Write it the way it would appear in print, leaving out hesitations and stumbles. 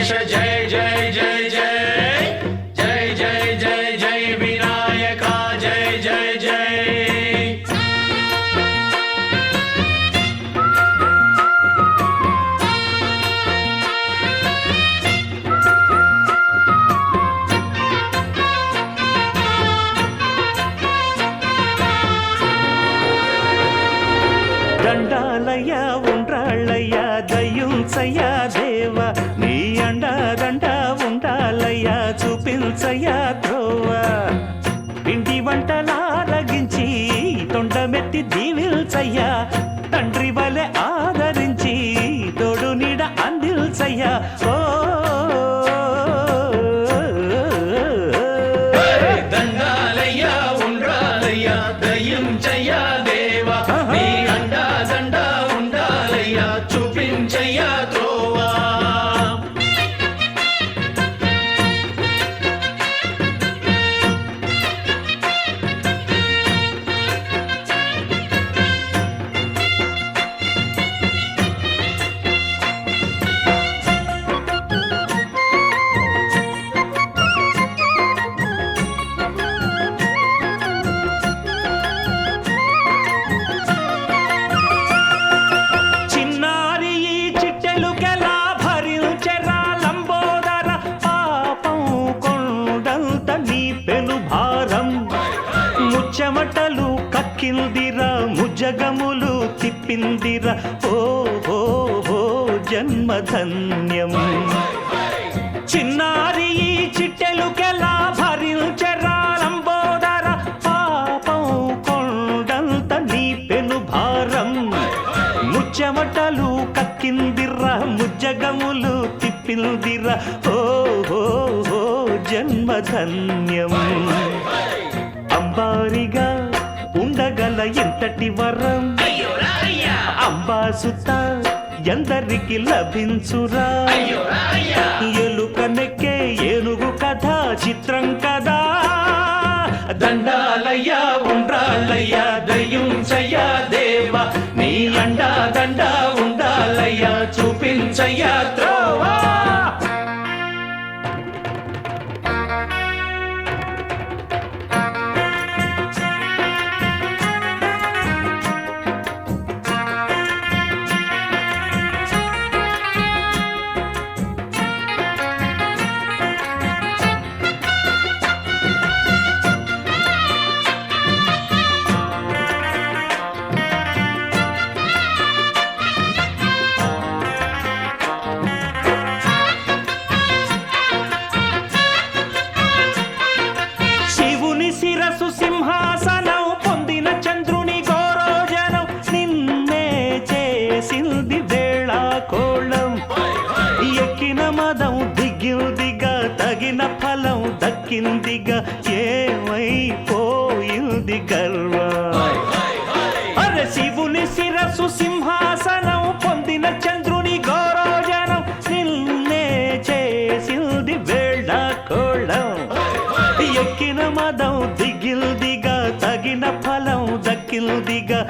गणेश जय जय जय जय जय जय जय जय विनायका जय जय जय దండాలయ్య ఉండ్రాళ్ళయ్య దయ్యుంచయ్య దేవ నీ అండదండ ఉండాలయ్య చూపించయ్య త్రోవ పిండి వంటలారగించి తొండమెత్తి దీవిల్చయ్య తండ్రి వలె ఆదరించి తోడు నీడ అందిల్చయ్య ఓ దండాలయ్య ఉండ్రాలయ్య దయ్యుంచయ్య దేవ నీ అండదండ ఉండాలయ్య చూపించయ్య త్రోవా చిన్నారి ఈ చిట్టెలుకెలా భరించెరా లంబోదర పాపం కొండంత నీ పెను భారం ముచ్చమటలు కక్కిందిరా ముజగములు తిప్పిందిరా ఓ ఓ ఓ జన్మధన్యం చిన్నారి ఈ చిట్టెలుకెలా భరించెరా లంబోదర పాపం కొండంత నీ పెను భారం ముచ్చమటలు కక్కిందిరా ముజ్జగములు తిప్పిందిరా ఓ ఓ ఓ జన్మధన్యం అంబారిగా ఉండగల ఎంతటి వరం అంబాసుత ఎందరికి లభించురా ఎలుక నెక్కే ఏనుగు కథ చిత్రం కదా దండాలయ్య ఉండ్రాళ్ళయ్య దయ్యుంచయ్య దేవ నీ అండా దండ ఉండాలయ్య చూపించయ్య త్రోవా శివుని శిరసు సింహాసనం పొందిన చంద్రుని గోరోజనం నిన్నే చేసింది వేళ కోళం ఎక్కిన మదం దిగిందిగా తగిన ఫలం దక్కిందిగా ఏమైపోయింది గర్వం అరే శివుని శిరసు సింహాసనం పొందిన చంద్రుని గౌరవజనం నిన్నే చేసింది వేళ కోళం ఎక్కిన మదం దిగిల్దిగా తగిన ఫలం దక్కిల్దిగా